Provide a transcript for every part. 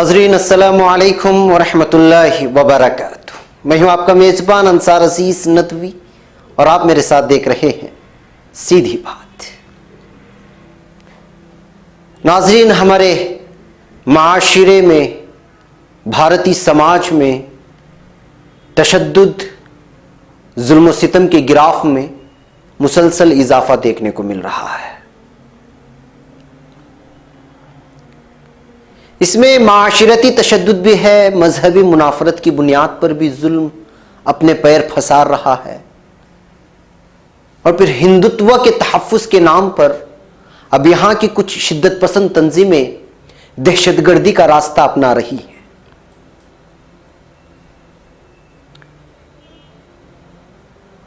नाज़रीन अस्सलामु अलैकुम वरहमतुल्लाहि वबरकातुह। मैं हूं आपका मेज़बान अंसार अजीज़ नदवी और आप मेरे साथ देख रहे हैं सीधी बात। नाज़रीन, हमारे माशरे में, भारतीय समाज में तशद्दुद, जुल्म सितम के गिराफ में मुसलसल इजाफा देखने को मिल रहा है। इसमें माशरती तशद्दुद भी है, मजहबी मुनाफरत की बुनियाद पर भी जुल्म अपने पैर फंसा रहा है और फिर हिंदुत्व के तहफ़्फ़ुज़ के नाम पर अब यहाँ की कुछ शिद्दत पसंद तंजीमें दहशतगर्दी का रास्ता अपना रही हैं।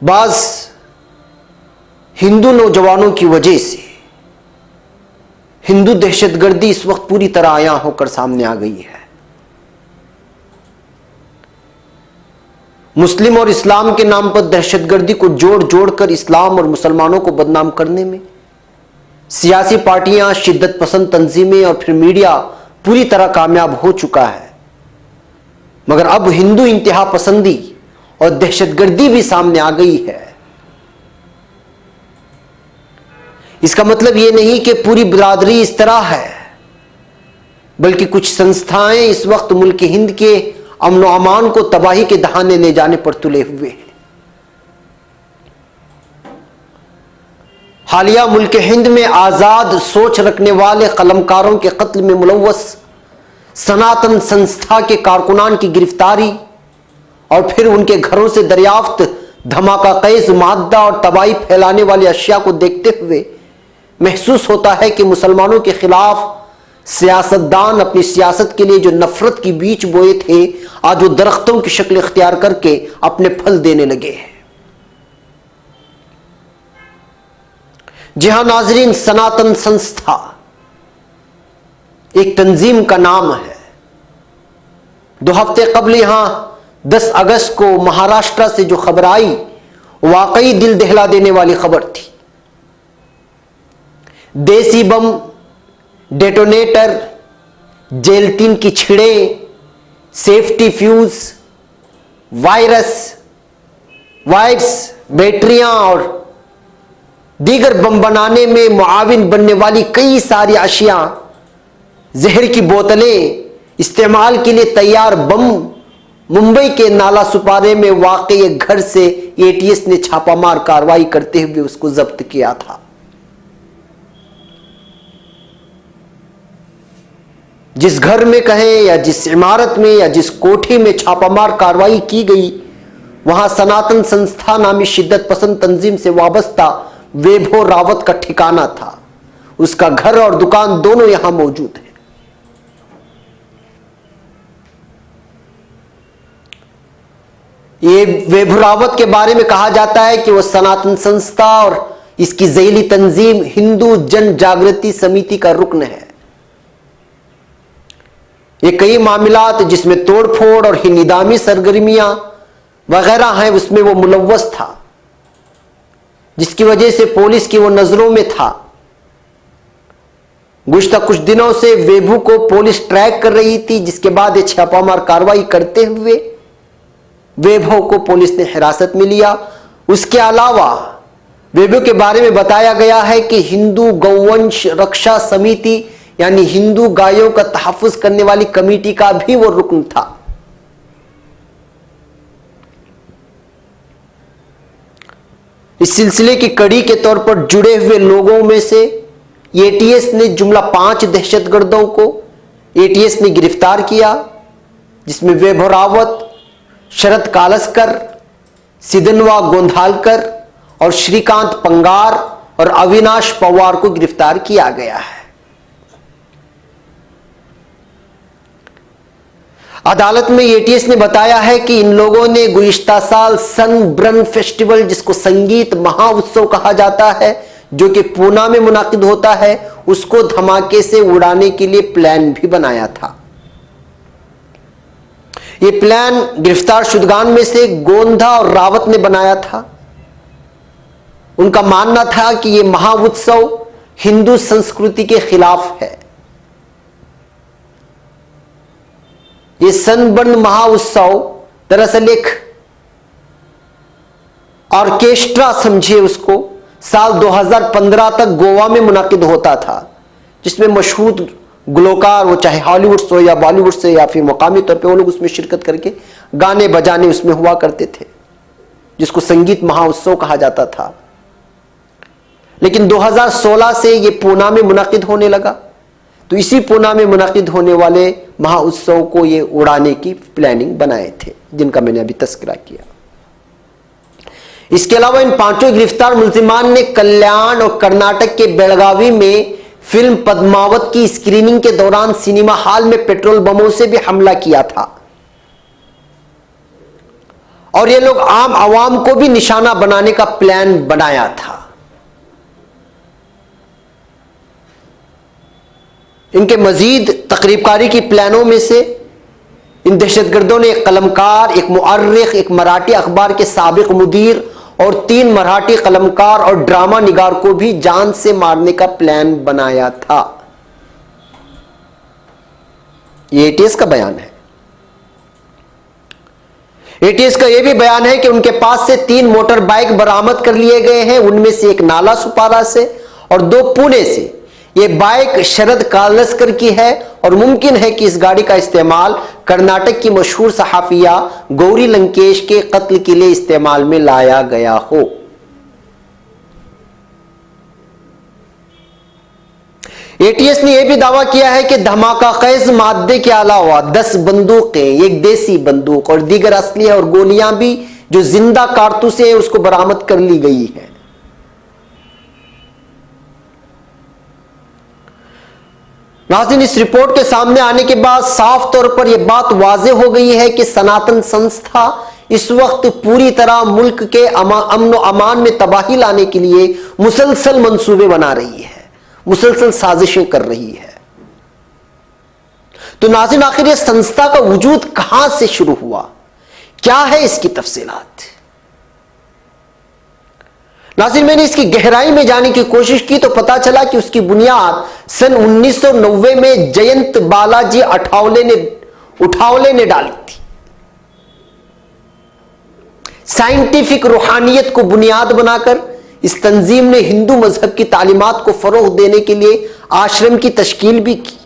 बाज़ हिंदू नौजवानों की वजह से हिंदू दहशतगर्दी इस वक्त पूरी तरह आया होकर सामने आ गई है। मुस्लिम और इस्लाम के नाम पर दहशतगर्दी को जोड़ जोड़कर इस्लाम और मुसलमानों को बदनाम करने में सियासी पार्टियां, शिद्दत पसंद तंजीमें और फिर मीडिया पूरी तरह कामयाब हो चुका है। मगर अब हिंदू इंतहा पसंदी और दहशतगर्दी भी सामने आ गई है। इसका मतलब यह नहीं कि पूरी बिरादरी इस तरह है, बल्कि कुछ संस्थाएं इस वक्त मुल्क हिंद के अमन व अमान को तबाही के दहाने ले जाने पर तुले हुए हैं। हालिया मुल्क हिंद में आजाद सोच रखने वाले कलमकारों के कत्ल में मुलव्वस सनातन संस्था के कारकुनान की गिरफ्तारी और फिर उनके घरों से दरियाफ्त धमाका कैस मादा और तबाही फैलाने वाली अशिया को देखते हुए महसूस होता है कि मुसलमानों के खिलाफ सियासतदान अपनी सियासत के लिए जो नफरत की बीज बोए थे, आज वो दरख्तों की शक्ल इख्तियार करके अपने फल देने लगे हैं। जी हां नाजरीन, सनातन संस्था एक तंजीम का नाम है। 2 हफ्ते कबल यहां 10 अगस्त को महाराष्ट्र से जो खबर आई, वाकई दिल दहला देने वाली खबर थी। देसी बम, डेटोनेटर, जेलटीन की छिड़ें, सेफ्टी फ्यूज, वायर्स, बैटरियां और दीगर बम बनाने में मुआविन बनने वाली कई सारी अशिया, जहर की बोतलें, इस्तेमाल के लिए तैयार बम मुंबई के नाला सुपारे में वाक़ई एक घर से एटीएस ने छापामार कार्रवाई करते हुए उसको जब्त किया था। जिस घर में कहें या जिस इमारत में या जिस कोठी में छापामार कार्रवाई की गई, वहां सनातन संस्था नामी शिद्दत पसंद तंजीम से वाबस्ता वैभव रावत का ठिकाना था। उसका घर और दुकान दोनों यहां मौजूद है। ये वैभव रावत के बारे में कहा जाता है कि वह सनातन संस्था और इसकी ज़ैली तंजीम हिंदू जन जागृति समिति का रुकन है। ये कई मामलात जिसमें तोड़फोड़ और निदामी सरगर्मियां वगैरह हैं, उसमें वो मुलव्वस था, जिसकी वजह से पुलिस की वो नजरों में था। गुज़श्ता कुछ दिनों से वेभू को पुलिस ट्रैक कर रही थी, जिसके बाद ये छापामार कार्रवाई करते हुए वेभू को पुलिस ने हिरासत में लिया। उसके अलावा वेभू के बारे में बताया गया है कि हिंदू गौवंश रक्षा समिति यानी हिंदू गायों का तहफ़्फ़ुज़ करने वाली कमेटी का भी वो रुकन था। इस सिलसिले की कड़ी के तौर पर जुड़े हुए लोगों में से एटीएस ने जुमला 5 दहशतगर्दों को एटीएस ने गिरफ्तार किया, जिसमें वैभव रावत, शरद कालस्कर, सिदनवा गोंधालकर और श्रीकांत पंगार और अविनाश पवार को गिरफ्तार किया गया है। अदालत में एटीएस ने बताया है कि इन लोगों ने गुज़िश्ता साल सनबर्न फेस्टिवल, जिसको संगीत महाउत्सव कहा जाता है, जो कि पूना में मुनाकिद होता है, उसको धमाके से उड़ाने के लिए प्लान भी बनाया था। यह प्लान गिरफ्तार शुदगान में से गोंधा और रावत ने बनाया था। उनका मानना था कि यह महाउत्सव हिंदू संस्कृति के खिलाफ है। ये सनबर्न महाउत्सव दरअसल एक ऑर्केस्ट्रा समझिए उसको, साल 2015 तक गोवा में मुनाकिद होता था, जिसमें मशहूर गुलकार, वो चाहे हॉलीवुड से या बॉलीवुड से या फिर मुकामी तौर पे वो लोग उसमें शिरकत करके गाने बजाने उसमें हुआ करते थे, जिसको संगीत महाउत्सव कहा जाता था। लेकिन 2016 से ये पूना में मुनाकिद होने लगा, तो इसी पूना में मुनाकिद होने वाले महाउत्सव को ये उड़ाने की प्लानिंग बनाए थे, जिनका मैंने अभी तस्करा किया। इसके अलावा इन पांचों गिरफ्तार मुल्जिमान ने कल्याण और कर्नाटक के बेलगावी में फिल्म पद्मावत की स्क्रीनिंग के दौरान सिनेमा हॉल में पेट्रोल बमों से भी हमला किया था, और ये लोग आम आवाम को भी निशाना बनाने का प्लान बनाया था। इनके मजीद तकरीबकारी की प्लानों में से इन दहशतगर्दों ने एक कलमकार, एक मुअर्रिख, एक मराठी अखबार के साबिक मुदीर और 3 मराठी कलमकार और ड्रामा निगार को भी जान से मारने का प्लान बनाया था। ये एटीएस का बयान है। एटीएस का यह भी बयान है कि उनके पास से 3 मोटर बाइक बरामद कर लिए गए हैं, उनमें से एक नाला सुपारा से और 2 पुणे से। ये बाइक शरद कालस्कर की है और मुमकिन है कि इस गाड़ी का इस्तेमाल कर्नाटक की मशहूर सहाफिया गौरी लंकेश के कत्ल के लिए इस्तेमाल में लाया गया हो। एटीएस ने यह भी दावा किया है कि धमाका खेज मादे के अलावा 10 बंदूकें, एक देसी बंदूक और दीगर असलहे और गोलियां भी जो जिंदा कारतूस है उसको बरामद कर ली गई है। नाज़रीन, इस रिपोर्ट के सामने आने के बाद साफ तौर पर यह बात वाज़ेह हो गई है कि सनातन संस्था इस वक्त पूरी तरह मुल्क के अमन व अमान में तबाही लाने के लिए मुसलसल मंसूबे बना रही है, मुसलसल साजिशें कर रही है। तो नाज़रीन, आखिर यह संस्था का वजूद कहां से शुरू हुआ, क्या है इसकी तफसीलात? नाज़रीन, मैंने इसकी गहराई में जाने की कोशिश की तो पता चला कि उसकी बुनियाद सन 1990 में जयंत बालाजी उठावले ने डाली थी। साइंटिफिक रूहानियत को बुनियाद बनाकर इस तंजीम ने हिंदू मजहब की तालीमात को फरोग देने के लिए आश्रम की तश्कील भी की।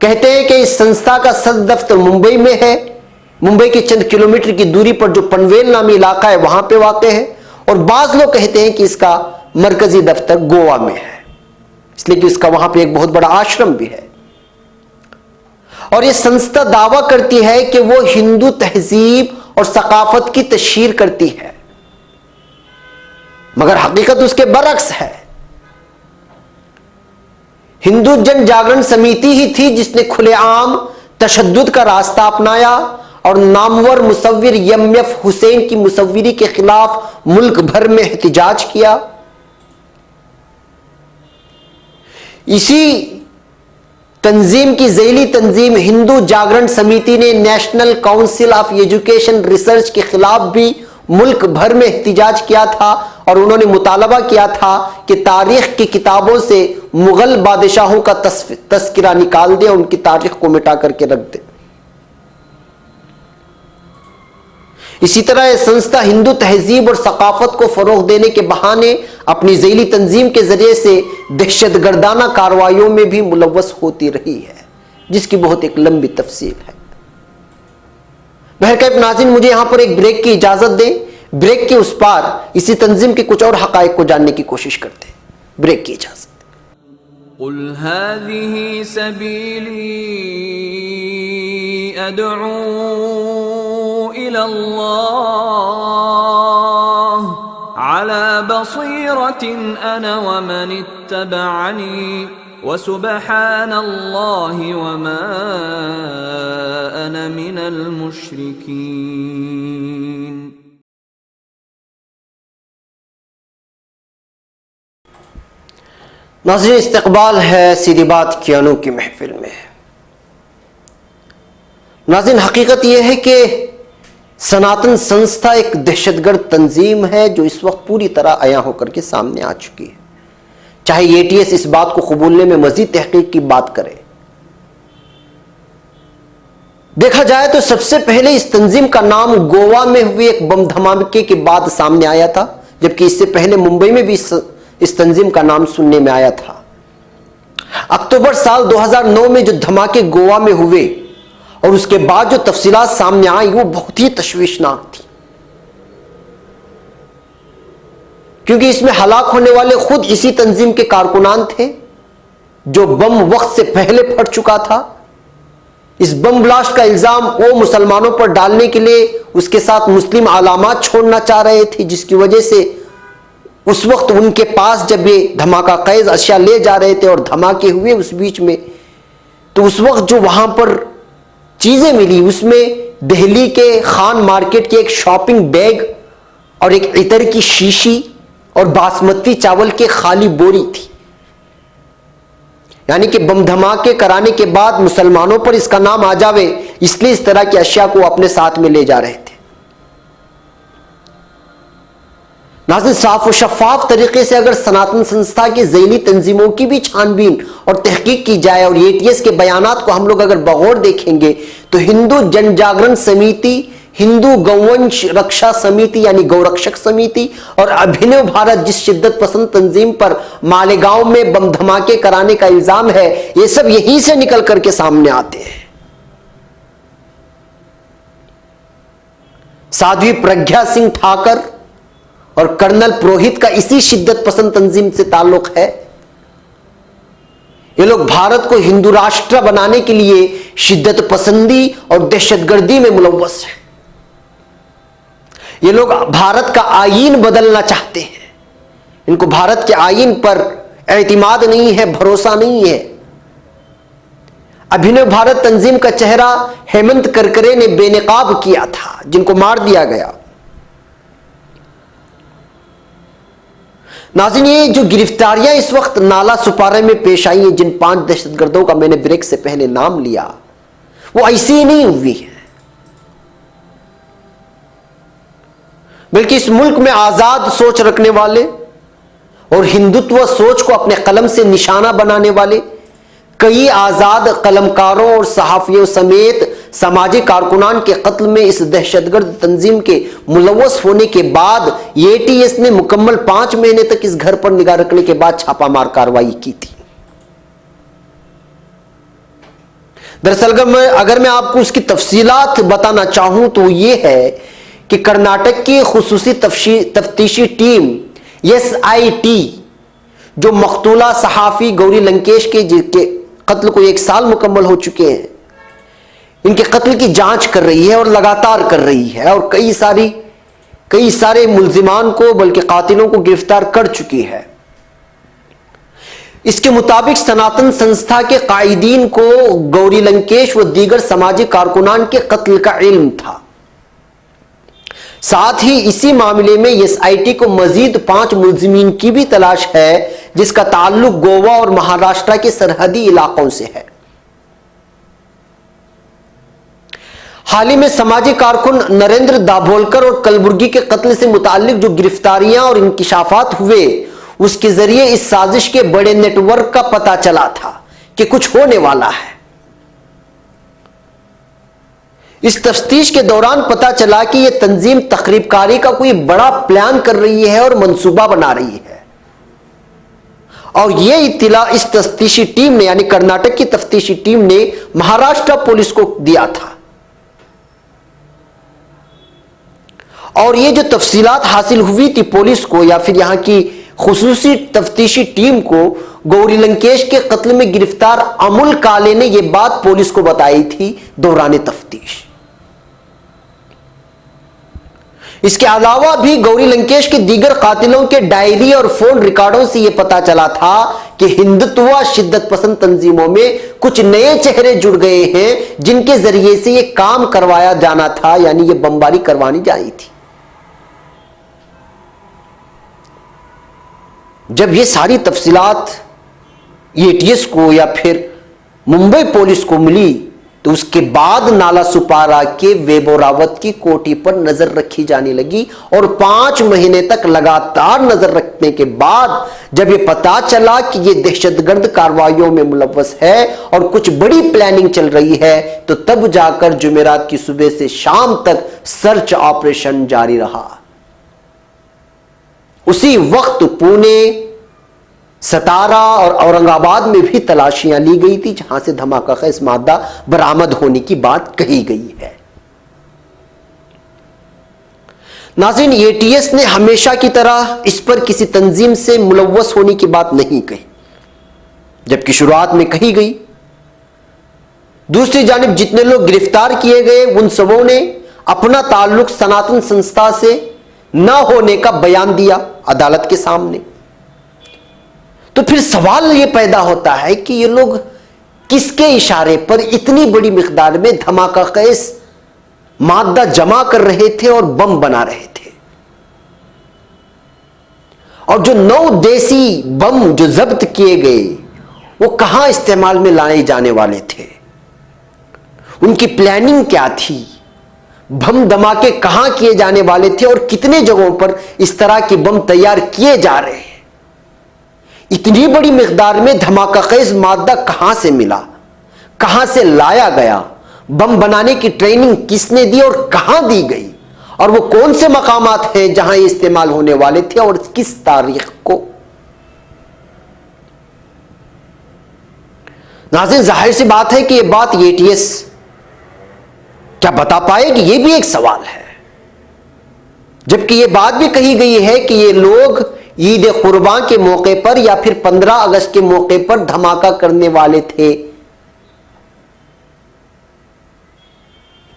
कहते हैं कि इस संस्था का सदर दफ्तर मुंबई में है। मुंबई के चंद किलोमीटर की दूरी पर जो पनवेल नामी इलाका है वहां पे वाक़ है, और बाज लोग कहते हैं कि इसका मरकजी दफ्तर गोवा में है, इसलिए कि इसका वहां पे एक बहुत बड़ा आश्रम भी है। और यह संस्था दावा करती है कि वो हिंदू तहजीब और सकाफत की तशहीर करती है, मगर हकीकत उसके बरक्स है। हिंदू जन जागरण समिति ही थी जिसने खुलेआम तशद्दुद का रास्ता अपनाया और नामवर मुसव्विर एमएफ हुसैन की मुसव्विरी के खिलाफ मुल्क भर में एहतिजाज किया। इसी तंजीम की ज़ैली तंजीम हिंदू जागरण समिति ने national council of education research के खिलाफ भी मुल्क भर में एहतिजाज किया था, और उन्होंने मुतालबा किया था कि तारीख की किताबों से मुगल बादशाहों का तस्करा निकाल दे और उनकी तारीख को मिटा करके रख दे। इसी तरह यह संस्था हिंदू तहजीब और सकाफत को फरोग देने के बहाने अपनी ज़ैली तंजीम के जरिए से दहशतगर्दाना कार्रवाइयों में भी मुलव्वस होती रही है, जिसकी बहुत एक लंबी तफसील है। बहरकैफ नाज़रीन, मुझे यहां पर एक ब्रेक की इजाजत दें। ब्रेक के उस पार इसी तंजीम के कुछ और हकायक को जानने की कोशिश करते हैं। ब्रेक की इजाजत। कुल हाज़िही सबीली अदऊ इलल्लाह अला बसीरतिन अना व मन इत्तबअनी व सुब्हानल्लाहि व मा अना मिनल मुश्रिकीन। नाज़रीन, इस्तक़बाल है सीधी बात की अनोखी महफिल में। नाज़रीन, हकीकत यह है कि सनातन संस्था एक दहशतगर्द तंजीम है जो इस वक्त पूरी तरह आया होकर के सामने आ चुकी है। चाहे एटीएस इस बात को कबूलने में मजीद तहकीक की बात करे, देखा जाए तो सबसे पहले इस तंजीम का नाम गोवा में हुए एक बम धमाके के बाद सामने आया था, जबकि इससे पहले मुंबई में भी इस तंजीम का नाम सुनने में आया था। अक्टूबर साल 2009 में जो धमाके गोवा में हुए और उसके बाद जो तफसीलात सामने आई वो बहुत ही तशवीशनाक थी, क्योंकि इसमें हलाक होने वाले खुद इसी तंजीम के कारकुनान थे जो बम वक्त से पहले फट चुका था। इस बम ब्लास्ट का इल्जाम वो मुसलमानों पर डालने के लिए उसके साथ मुस्लिम अलामात छोड़ना चाह रहे थे, जिसकी वजह से उस वक्त उनके पास जब ये धमाका कैद अशिया ले जा रहे थे और धमाके हुए उस बीच में, तो उस वक्त जो वहां पर चीजें मिली उसमें दिल्ली के खान मार्केट के एक शॉपिंग बैग और एक इतर की शीशी और बासमती चावल के खाली बोरी थी। यानी कि बम धमाके कराने के बाद मुसलमानों पर इसका नाम आ जावे, इसलिए इस तरह की अशिया को अपने साथ में ले जा रहे थे। नाज़रीन, साफ और शफाफ तरीके से अगर सनातन संस्था की ज़ैली तंजीमों की भी छानबीन और तहकीक की जाए और एटीएस के बयानात को हम लोग अगर बगौर देखेंगे तो हिंदू जन जागरण समिति, हिंदू गौवंश रक्षा समिति यानी गौरक्षक समिति और अभिनव भारत जिस शिद्दत पसंद तंजीम पर मालेगांव में बम धमाके कराने का इल्जाम है, ये सब यहीं से निकल करके सामने आते हैं। साध्वी प्रज्ञा सिंह ठाकर और कर्नल पुरोहित का इसी शिद्दत पसंद तंजीम से ताल्लुक है। ये लोग भारत को हिंदू राष्ट्र बनाने के लिए शिद्दत पसंदी और दहशतगर्दी में मुलव्वस है। ये लोग भारत का आईन बदलना चाहते हैं। इनको भारत के आईन पर एतमाद नहीं है, भरोसा नहीं है। अभिनव भारत तंजीम का चेहरा हेमंत करकरे ने बेनकाब किया था, जिनको मार दिया गया। नाज़रीन, ये जो गिरफ्तारियां इस वक्त नाला सुपारा में पेश आई हैं, जिन 5 दहशतगर्दों का मैंने ब्रेक से पहले नाम लिया, वो ऐसी ही नहीं हुई है, बल्कि इस मुल्क में आजाद सोच रखने वाले और हिंदुत्व सोच को अपने कलम से निशाना बनाने वाले कई आजाद कलमकारों और सहाफियों समेत सामाजिक कारकुनान के कत्ल में इस दहशतगर्द तंजीम के मुलव्वस होने के बाद एटीएस ने मुकम्मल 5 महीने तक इस घर पर निगाह रखने के बाद छापामार कार्रवाई की थी। दरअसल अगर मैं आपको उसकी तफसीलात बताना चाहूं तो यह है कि कर्नाटक की खुसूसी तफ्तीशी टीम SIT जो मकतूला सहाफी गौरी लंकेश के जिनके कत्ल को 1 साल मुकम्मल हो चुके हैं, इनके कत्ल की जांच कर रही है और लगातार कर रही है और कई सारे मुल्जिमान को बल्कि कातिलों को गिरफ्तार कर चुकी है। इसके मुताबिक सनातन संस्था के कायदीन को गौरी लंकेश व दीगर समाजी कारकुनान के कत्ल का इल्म था। साथ ही इसी मामले में SIT को मजीद 5 मुल्जिमीन की भी तलाश है, जिसका ताल्लुक गोवा और महाराष्ट्र के सरहदी इलाकों से है। हाल ही में समाजी कारकुन नरेंद्र दाभोलकर और कलबुर्गी के कत्ल से मुताल्लिक जो गिरफ्तारियां और इंकिशाफात हुए, उसके जरिए इस साजिश के बड़े नेटवर्क का पता चला था कि कुछ होने वाला है। इस तफ्तीश के दौरान पता चला कि यह तंजीम तखरीबकारी का कोई बड़ा प्लान कर रही है और मंसूबा बना रही है, और यह इत्तला इस तफ्तीशी टीम ने यानी कर्नाटक की तफ्तीशी टीम ने महाराष्ट्र पुलिस को दिया था। और ये जो तफसीलात हासिल हुई थी पुलिस को या फिर यहां की खुसूसी तफ्तीशी टीम को, गौरी लंकेश के कत्ल में गिरफ्तार अमुल काले ने यह बात पुलिस को बताई थी दौरान तफ्तीश। इसके अलावा भी गौरी लंकेश के दीगर कातिलों के डायरी और फोन रिकॉर्डों से यह पता चला था कि हिंदुत्व शिद्दत पसंद तंजीमों में कुछ नए चेहरे जुड़ गए हैं, जिनके जरिए से यह काम करवाया जाना था, यानी यह बमबारी करवानी जानी थी। जब ये सारी तफसीलात एटीएस को या फिर मुंबई पुलिस को मिली तो उसके बाद नाला सुपारा के वेबोरावत की कोठी पर नजर रखी जाने लगी और 5 महीने तक लगातार नजर रखने के बाद जब यह पता चला कि यह दहशतगर्द कार्रवाइयों में मुलव्वस है और कुछ बड़ी प्लानिंग चल रही है, तो तब जाकर जुमेरात की सुबह से शाम तक सर्च ऑपरेशन जारी रहा। उसी वक्त पुणे, सतारा और औरंगाबाद में भी तलाशियां ली गई थी, जहां से धमाका खेज मादा बरामद होने की बात कही गई है। नाज़रीन, एटीएस ने हमेशा की तरह इस पर किसी तंजीम से मुलव्वस होने की बात नहीं कही, जबकि शुरुआत में कही गई। दूसरी जानिब जितने लोग गिरफ्तार किए गए उन सबों ने अपना ताल्लुक सनातन संस्था से न होने का बयान दिया अदालत के सामने। तो फिर सवाल यह पैदा होता है कि ये लोग किसके इशारे पर इतनी बड़ी मिकदार में धमाका खेज मादा जमा कर रहे थे और बम बना रहे थे, और जो 9 देसी बम जो जब्त किए गए वो कहां इस्तेमाल में लाए जाने वाले थे, उनकी प्लानिंग क्या थी, बम धमाके कहां किए जाने वाले थे और कितने जगहों पर इस तरह के बम तैयार किए जा रहे हैं, इतनी बड़ी मिकदार में धमाका खेज मादा कहां से मिला, कहां से लाया गया, बम बनाने की ट्रेनिंग किसने दी और कहां दी गई, और वो कौन से मकामात हैं जहां ये इस्तेमाल होने वाले थे और किस तारीख को। नाज़रीन, जाहिर सी बात है कि यह बात एटीएस क्या बता पाएगी, यह भी एक सवाल है। जबकि यह बात भी कही गई है कि ये लोग ईद कुर्बान के मौके पर या फिर 15 अगस्त के मौके पर धमाका करने वाले थे।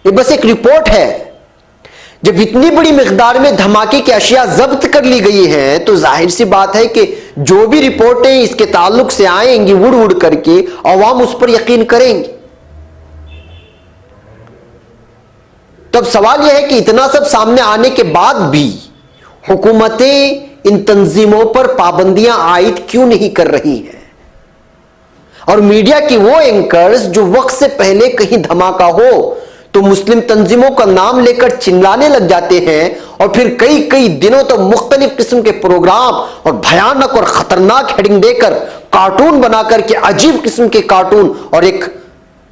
ये बस एक रिपोर्ट है। जब इतनी बड़ी मिकदार में धमाके की अशिया जब्त कर ली गई हैं, तो जाहिर सी बात है कि जो भी रिपोर्टें इसके ताल्लुक से आएंगी उड़ उड़ करके अवाम उस पर यकीन करेंगे। तब सवाल यह है कि इतना सब सामने आने के बाद भी हुकूमतें इन तंजीमों पर पाबंदियां आयद क्यों नहीं कर रही हैं, और मीडिया की वो एंकर्स जो वक्त से पहले कहीं धमाका हो तो मुस्लिम तंजीमों का नाम लेकर चिल्लाने लग जाते हैं, और फिर कई कई दिनों तक मुख्तलिफ किस्म के प्रोग्राम और भयानक और खतरनाक हेडिंग देकर कार्टून बनाकर के अजीब किस्म के कार्टून और एक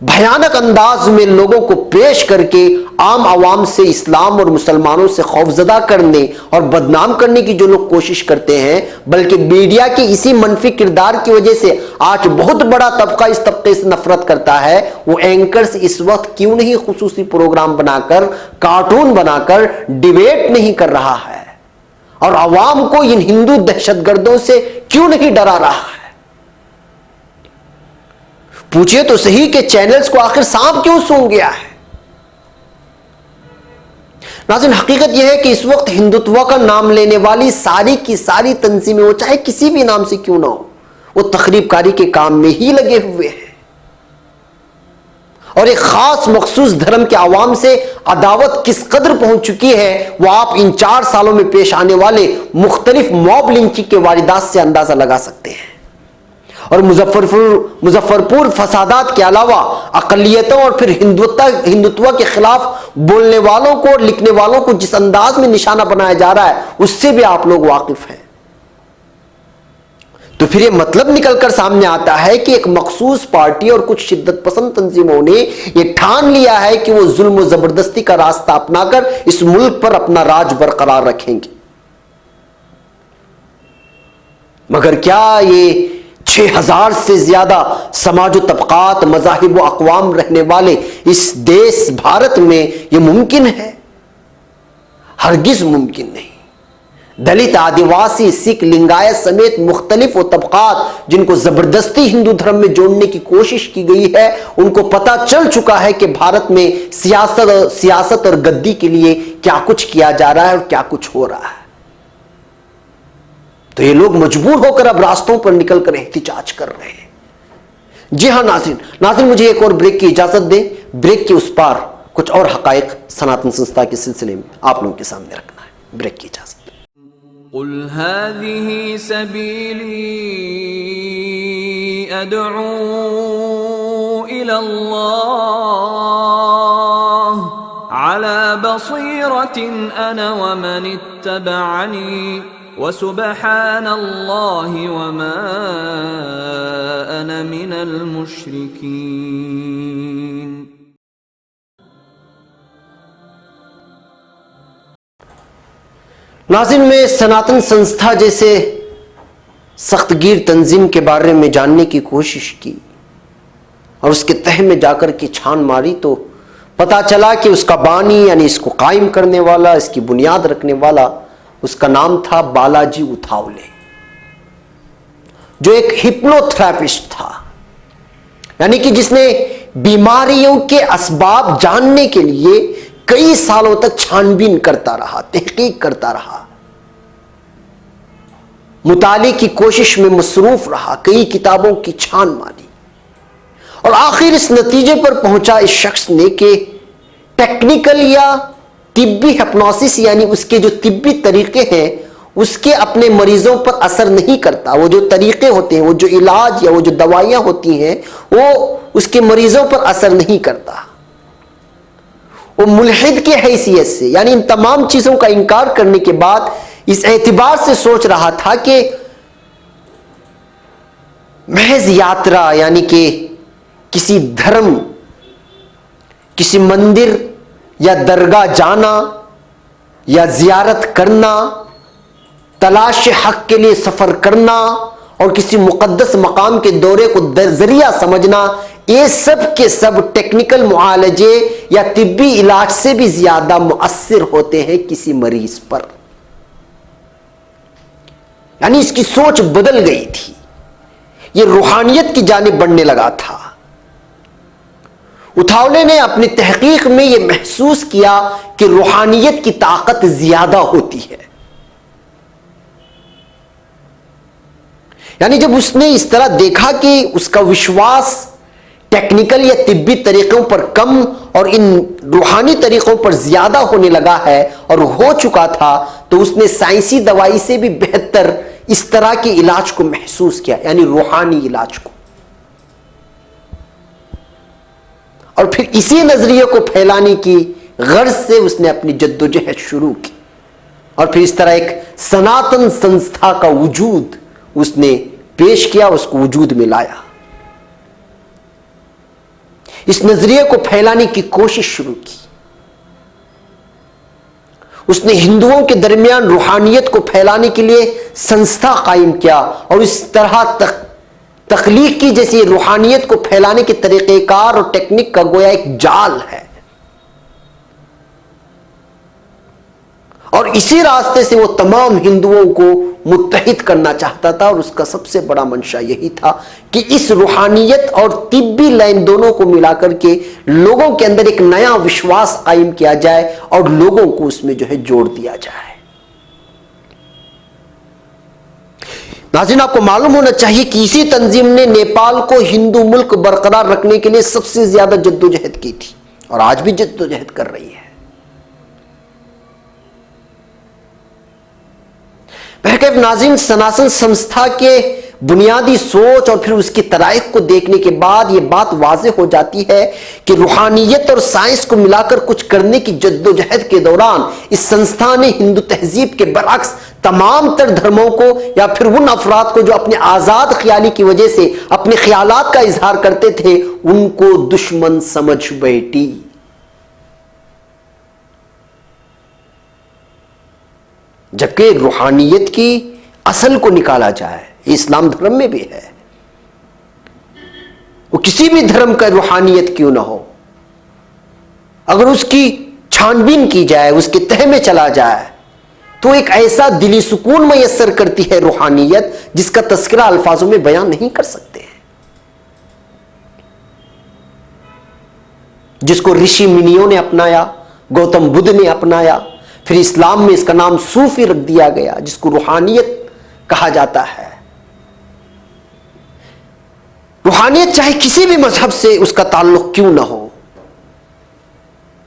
भयानक अंदाज में लोगों को पेश करके आम आवाम से इस्लाम और मुसलमानों से खौफजदा करने और बदनाम करने की जो लोग कोशिश करते हैं, बल्कि मीडिया के इसी मनफी किरदार की वजह से आज बहुत बड़ा तबका इस तबके से नफरत करता है, वो एंकर्स इस वक्त क्यों नहीं खुसूसी प्रोग्राम बनाकर, कार्टून बनाकर डिबेट नहीं कर रहा है और आवाम को इन हिंदू दहशतगर्दों से क्यों नहीं डरा रहा है। पूछिए तो सही कि चैनल्स को आखिर सांप क्यों सूंघ गया है। नाज़रीन, हकीकत यह है कि इस वक्त हिंदुत्व का नाम लेने वाली सारी की सारी तंजीमें, वो चाहे किसी भी नाम से क्यों ना हो, वो तखरीबकारी के काम में ही लगे हुए हैं और एक खास मखसूस धर्म के आवाम से अदावत किस कदर पहुंच चुकी है, वो आप इन 4 सालों में पेश आने वाले मुख्तलिफ मॉब लिंचिंग के वारिदात से अंदाजा लगा सकते हैं। और मुजफ्फरपुर फसादात के अलावा अकलियतों और फिर हिंदुत्व के खिलाफ बोलने वालों को और लिखने वालों को जिस अंदाज में निशाना बनाया जा रहा है, उससे भी आप लोग वाकिफ हैं। तो फिर यह मतलब निकलकर सामने आता है कि एक मखसूस पार्टी और कुछ शिद्दत पसंद तंजीमों ने यह ठान लिया है कि वो जुल्म और जबरदस्ती का रास्ता अपनाकर इस मुल्क पर अपना राज बरकरार रखेंगे। मगर क्या ये 6000 से ज्यादा समाज तबकात, मज़ाहिब व अक़वाम रहने वाले इस देश भारत में यह मुमकिन है? हरगिज मुमकिन नहीं। दलित, आदिवासी, सिख, लिंगायत समेत मुख्तलिफ व तबकात जिनको जबरदस्ती हिंदू धर्म में जोड़ने की कोशिश की गई है, उनको पता चल चुका है कि भारत में सियासत और गद्दी के लिए क्या कुछ किया जा रहा है और क्या कुछ हो रहा है। तो ये लोग मजबूर होकर अब रास्तों पर निकलकर एहतिजाज कर रहे हैं। जी हां नाज़रीन, मुझे एक और ब्रेक की इजाजत दें। ब्रेक के उस पार कुछ और हकायक सनातन संस्था के सिलसिले में आप लोगों के सामने रखना है। ब्रेक की इजाजत। कुल हाज़िही सबीली अदऊ इलल्लाह बसीरतिन अना व मन इत्तबअनी व सुब्हानल्लाहि व मा अना मिनल मुश्रिकीन। नाज़रीन, में सनातन संस्था जैसे सख्तगीर तंजीम के बारे में जानने की कोशिश की और उसके तह में जाकर के छान मारी तो पता चला कि उसका बानी यानी इसको कायम करने वाला, इसकी बुनियाद रखने वाला, उसका नाम था बालाजी उथावले, जो एक हिप्नोथेरेपिस्ट था। यानी कि जिसने बीमारियों के असबाब जानने के लिए कई सालों तक छानबीन करता रहा, तहकीक करता रहा, मुताले की कोशिश में मसरूफ रहा, कई किताबों की छान मारी और आखिर इस नतीजे पर पहुंचा इस शख्स ने कि टेक्निकल या तिब्बी हिप्नोसिस यानी उसके जो तिब्बी तरीके हैं उसके अपने मरीजों पर असर नहीं करता। वो जो तरीके होते हैं, वो जो इलाज या वो जो दवाइयां होती हैं, वो उसके मरीजों पर असर नहीं करता। वो मुल्हिद की हैसियत से यानी इन तमाम चीजों का इनकार करने के बाद इस एतबार से सोच रहा था कि महज यात्रा यानी कि किसी धर्म, किसी मंदिर या दरगाह जाना या जियारत करना, तलाश हक के लिए सफर करना और किसी मुकद्दस मकाम के दौरे को जरिया समझना, ये सब के सब टेक्निकल मुआलजे या तिब्बी इलाज से भी ज्यादा मुअस्सिर होते हैं किसी मरीज पर। यानी इसकी सोच बदल गई थी, ये रूहानियत की जानिब बढ़ने लगा था। उथावले ने अपनी तहकीक में यह महसूस किया कि रूहानियत की ताकत ज्यादा होती है। यानी जब उसने इस तरह देखा कि उसका विश्वास टेक्निकल या तिब्बी तरीकों पर कम और इन रूहानी तरीकों पर ज्यादा होने लगा है और हो चुका था, तो उसने साइंसी दवाई से भी बेहतर इस तरह के इलाज को महसूस किया, यानी रूहानी इलाज को। और फिर इसी नजरिए को फैलाने की गर्ज से उसने अपनी जद्दोजहद शुरू की और फिर इस तरह एक सनातन संस्था का वजूद उसने पेश किया, उसको वजूद में लाया। इस नजरिए को फैलाने की कोशिश शुरू की। उसने हिंदुओं के दरमियान रूहानियत को फैलाने के लिए संस्था कायम किया और इस तरह तख्लीक की जैसी रूहानियत को फैलाने के तरीक़ेकार और टेक्निक का गोया एक जाल है। और इसी रास्ते से वो तमाम हिंदुओं को मुत्तहिद करना चाहता था और उसका सबसे बड़ा मंशा यही था कि इस रूहानियत और तिब्बी लाइन दोनों को मिलाकर के लोगों के अंदर एक नया विश्वास कायम किया जाए और लोगों को उसमें जो है जोड़ दिया जाए। नाज़रीन, आपको मालूम होना चाहिए कि इसी तंजीम ने नेपाल को हिंदू मुल्क बरकरार रखने के लिए सबसे ज्यादा जद्दोजहद की थी और आज भी जद्दोजहद कर रही है। बहरकैफ नाज़रीन, सनातन संस्था के बुनियादी सोच और फिर उसकी तराइख को देखने के बाद यह बात वाज़ेह हो जाती है कि रूहानियत और साइंस को मिलाकर कुछ करने की जद्दोजहद के दौरान इस संस्था ने हिंदू तहजीब के बरअक्स तमाम तर धर्मों को या फिर उन अफराद को जो अपने आजाद ख्याली की वजह से अपने ख्यालात का इजहार करते थे उनको दुश्मन समझ बैठी। जबकि रूहानियत की असल को निकाला जाए, इस्लाम धर्म में भी है, वो किसी भी धर्म का रूहानियत क्यों ना हो, अगर उसकी छानबीन की जाए, उसके तह में चला जाए, तो एक ऐसा दिली सुकून मैसर करती है रूहानियत जिसका तस्करा अल्फाजों में बयान नहीं कर सकते हैं। जिसको ऋषि मुनियों ने अपनाया, गौतम बुद्ध ने अपनाया, फिर इस्लाम में इसका नाम सूफी रख दिया गया, जिसको रूहानियत कहा जाता है। रूहानियत चाहे किसी भी मजहब से उसका ताल्लुक क्यों ना हो,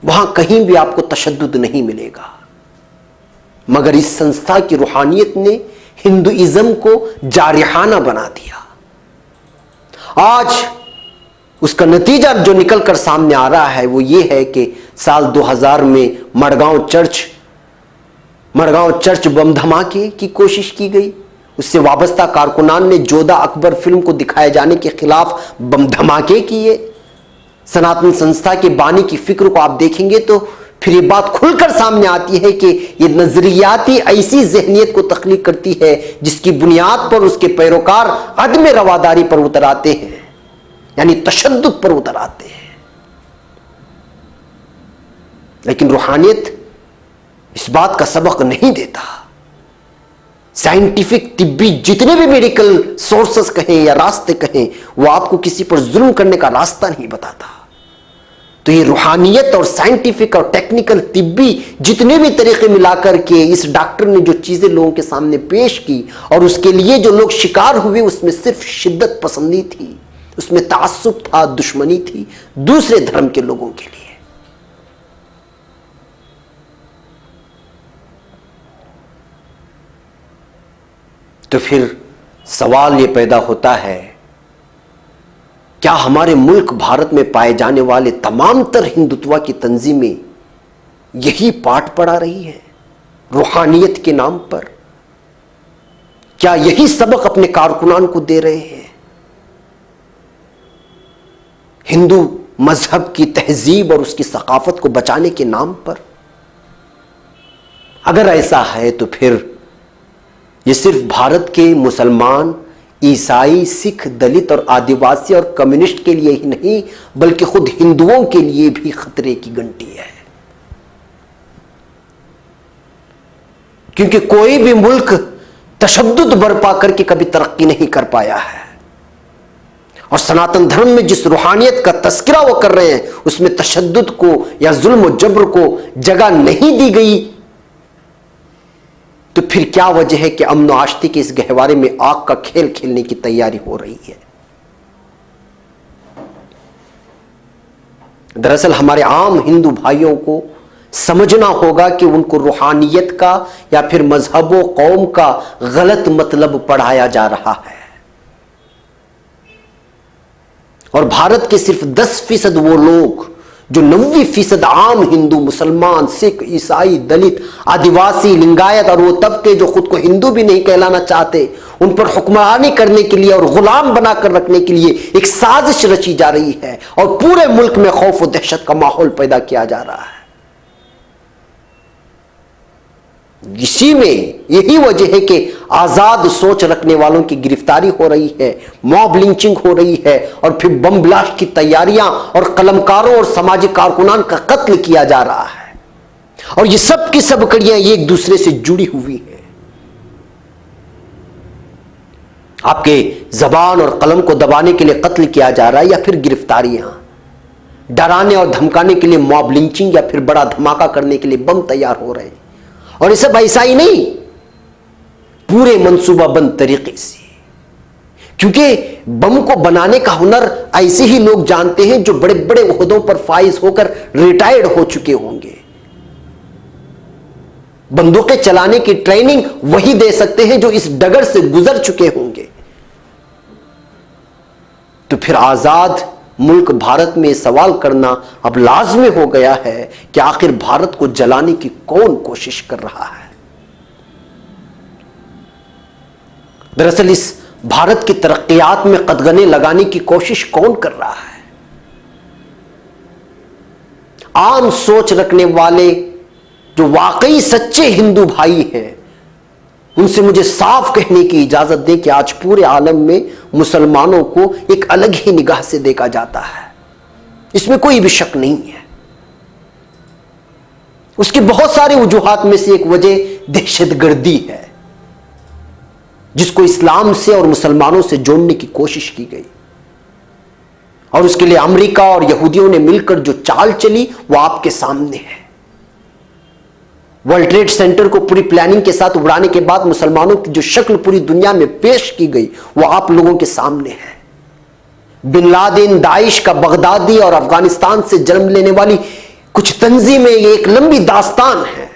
वहां कहीं भी आपको तशद्दुद नहीं मिलेगा। मगर इस संस्था की रूहानियत ने हिंदुइज्म को जारिहाना बना दिया। आज उसका नतीजा जो निकलकर सामने आ रहा है वो ये है कि साल 2000 में मडगांव चर्च बम धमाके की कोशिश की गई। उससे वाबस्ता कारकुनान ने जोधा अकबर फिल्म को दिखाए जाने के खिलाफ बम धमाके किए। सनातन संस्था के बानी की फिक्र को आप देखेंगे तो फिर ये बात खुलकर सामने आती है कि ये नजरियाती ऐसी जहनियत को तख्लीक करती है जिसकी बुनियाद पर उसके पैरोकार अदम रवादारी पर उतर आते हैं, यानी तशद्दुद पर उतर आते हैं। लेकिन रूहानियत इस बात का सबक नहीं देता। साइंटिफिक तिब्बी जितने भी मेडिकल सोर्सेस कहें या रास्ते कहें, वो आपको किसी पर जुल्म करने का रास्ता नहीं बताता। तो ये रूहानियत और साइंटिफिक और टेक्निकल तिब्बी जितने भी तरीके मिलाकर के इस डॉक्टर ने जो चीजें लोगों के सामने पेश की और उसके लिए जो लोग शिकार हुए, उसमें सिर्फ शिद्दत पसंदी थी, उसमें तासुब था, दुश्मनी थी दूसरे धर्म के लोगों के लिए। तो फिर सवाल यह पैदा होता है, क्या हमारे मुल्क भारत में पाए जाने वाले तमाम तर हिंदुत्व की तंजीमें यही पाठ पढ़ा रही है रूहानियत के नाम पर? क्या यही सबक अपने कारकुनान को दे रहे हैं? हिंदू मजहब की तहजीब और उसकी सकाफत को बचाने के नाम पर? अगर ऐसा है तो फिर यह सिर्फ भारत के मुसलमान, ईसाई, सिख, दलित और आदिवासी और कम्युनिस्ट के लिए ही नहीं बल्कि खुद हिंदुओं के लिए भी खतरे की घंटी है। क्योंकि कोई भी मुल्क तशद्दुद बरपा करके कभी तरक्की नहीं कर पाया है। और सनातन धर्म में जिस रूहानियत का तस्करा वो कर रहे हैं उसमें तशद्दुद को या जुल्म और जबर को जगह नहीं दी गई। तो फिर क्या वजह है कि अमन आश्ती के इस गहवारे में आग का खेल खेलने की तैयारी हो रही है? दरअसल हमारे आम हिंदू भाइयों को समझना होगा कि उनको रूहानियत का या फिर मजहबो कौम का गलत मतलब पढ़ाया जा रहा है। और भारत के सिर्फ 10% वो लोग जो 90% आम हिंदू, मुसलमान, सिख, ईसाई, दलित, आदिवासी, लिंगायत और वो तबके जो खुद को हिंदू भी नहीं कहलाना चाहते, उन पर हुक्मरानी करने के लिए और गुलाम बनाकर रखने के लिए एक साजिश रची जा रही है और पूरे मुल्क में खौफ और दहशत का माहौल पैदा किया जा रहा है। इसी में यही वजह है कि आजाद सोच रखने वालों की गिरफ्तारी हो रही है, मॉब लिंचिंग हो रही है और फिर बम ब्लास्ट की तैयारियां और कलमकारों और सामाजिक कारकुनान का कत्ल किया जा रहा है। और ये सब की सब कड़ियां एक दूसरे से जुड़ी हुई है। आपके जबान और कलम को दबाने के लिए कत्ल किया जा रहा है या फिर गिरफ्तारियां, डराने और धमकाने के लिए मॉब लिंचिंग या फिर बड़ा धमाका करने के लिए बम तैयार हो रहे हैं। और ये सब ऐसा ही नहीं, पूरे मंसूबाबंद तरीके से। क्योंकि बम को बनाने का हुनर ऐसे ही लोग जानते हैं जो बड़े बड़े ओहदों पर फाइज होकर रिटायर्ड हो चुके होंगे। बंदूकें चलाने की ट्रेनिंग वही दे सकते हैं जो इस डगर से गुजर चुके होंगे। तो फिर आजाद मुल्क भारत में सवाल करना अब लाजमी हो गया है कि आखिर भारत को जलाने की कौन कोशिश कर रहा है। दरअसल इस भारत की तरक्कियात में कदगने लगाने की कोशिश कौन कर रहा है? आम सोच रखने वाले जो वाकई सच्चे हिंदू भाई हैं, उनसे मुझे साफ कहने की इजाजत दें कि आज पूरे आलम में मुसलमानों को एक अलग ही निगाह से देखा जाता है। इसमें कोई भी शक नहीं है। उसकी बहुत सारी वजूहात में से एक वजह दहशतगर्दी है जिसको इस्लाम से और मुसलमानों से जोड़ने की कोशिश की गई। और उसके लिए अमेरिका और यहूदियों ने मिलकर जो चाल चली वो आपके सामने है। वर्ल्ड ट्रेड सेंटर को पूरी प्लानिंग के साथ उड़ाने के बाद मुसलमानों की जो शक्ल पूरी दुनिया में पेश की गई वो आप लोगों के सामने है। बिन लादेन, दाइश का बगदादी और अफगानिस्तान से जन्म लेने वाली कुछ तंजीमें, ये एक लंबी दास्तान है।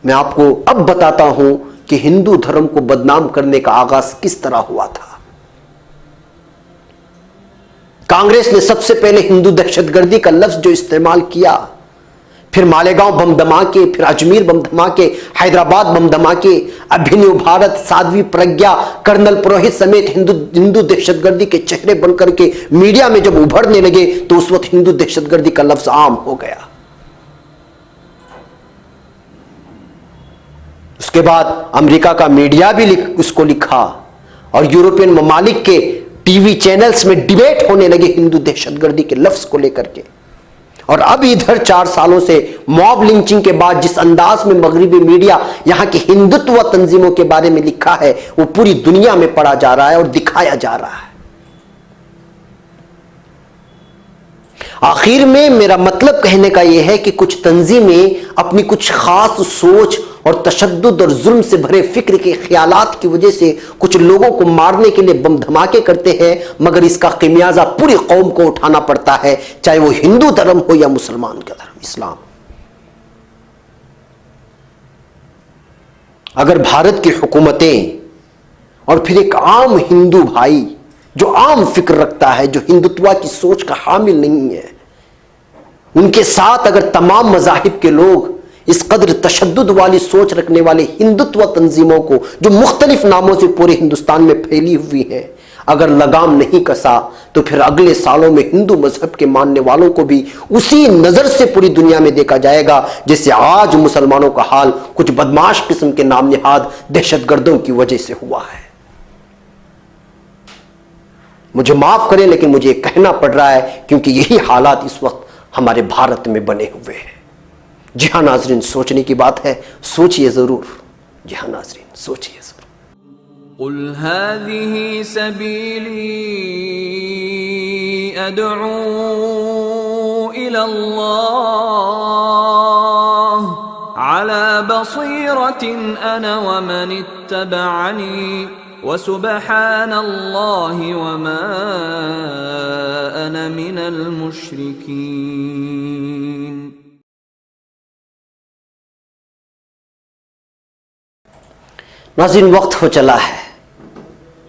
मैं आपको अब बताता हूं कि हिंदू धर्म को बदनाम करने का आगाज किस तरह हुआ था। कांग्रेस ने सबसे पहले हिंदू दहशतगर्दी का लफ्ज जो इस्तेमाल किया, फिर मालेगांव बम धमाके, फिर अजमेर बम धमाके, हैदराबाद बम धमाके, अभिनव भारत, साध्वी प्रज्ञा, कर्नल पुरोहित समेत हिंदू दहशतगर्दी के चेहरे बनकर के मीडिया में जब उभरने लगे तो उस वक्त हिंदू दहशतगर्दी का लफ्ज आम हो गया। उसके बाद अमेरिका का मीडिया भी उसको लिखा और यूरोपियन ममालिक के टीवी चैनल्स में डिबेट होने लगे हिंदू दहशतगर्दी के लफ्ज को लेकर के। और अब इधर 4 सालों से मॉब लिंचिंग के बाद जिस अंदाज में मगरिबी मीडिया यहां की हिंदुत्व तंजीमों के बारे में लिखा है वो पूरी दुनिया में पढ़ा जा रहा है और दिखाया जा रहा है। आखिर में मेरा मतलब कहने का यह है कि कुछ तंजीमें अपनी कुछ खास सोच और तशद्दुद और जुल्म से भरे फिक्र के ख्यालात की वजह से कुछ लोगों को मारने के लिए बम धमाके करते हैं, मगर इसका खमियाजा पूरी कौम को उठाना पड़ता है, चाहे वो हिंदू धर्म हो या मुसलमान का धर्म इस्लाम। अगर भारत की हुकूमतें और फिर एक आम हिंदू भाई जो आम फिक्र रखता है, जो हिंदुत्व की सोच का हामिल नहीं है, उनके साथ अगर तमाम मज़ाहिब के लोग इस कदर तशद्दुद वाली सोच रखने वाले हिंदुत्व तंजीमों को जो मुख्तलिफ नामों से पूरे हिंदुस्तान में फैली हुई हैं, अगर लगाम नहीं कसा तो फिर अगले सालों में हिंदू मजहब के मानने वालों को भी उसी नजर से पूरी दुनिया में देखा जाएगा जैसे आज मुसलमानों का हाल कुछ बदमाश किस्म के नाम निहाद दहशतगर्दों की वजह से हुआ है। मुझे माफ करें लेकिन मुझे कहना पड़ रहा है क्योंकि यही हालात इस वक्त हमारे भारत में बने हुए हैं। जी हां नाजरीन, सोचने की बात है, सोचिए जरूर। जी हां नाजरीन, सोचिए जरूर। कुल हाज़िही सबीली अदअू इलल्लाह अला बसीरतिन अना व मन इत्तबअनी व सुब्हानल्लाहि व मा अना मिनल मुशरिकीन। नाज़रीन, वक्त हो चला है।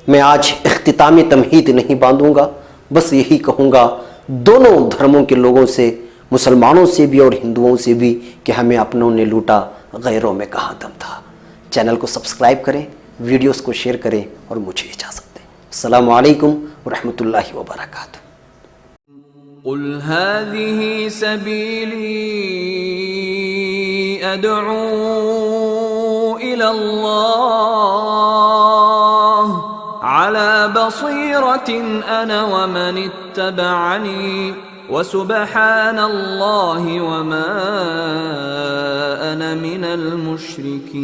मैं आज इख्तितामी तमहीद नहीं बांधूंगा, बस यही कहूँगा दोनों धर्मों के लोगों से, मुसलमानों से भी और हिंदुओं से भी, कि हमें अपनों ने लूटा, गैरों में कहाँ दम था। चैनल को सब्सक्राइब करें, वीडियोस को शेयर करें और मुझे इजाज़त दें। अस्सलामु अलैकुम व रहमतुल्लाहि व बरकातुहू। कुल हाज़िही सबीली अदअू इलल्लाह अला बसीरतिन अना व मन इत्तबअनी व सुब्हानल्लाहि व मा अना मिनल मुशरिकीन।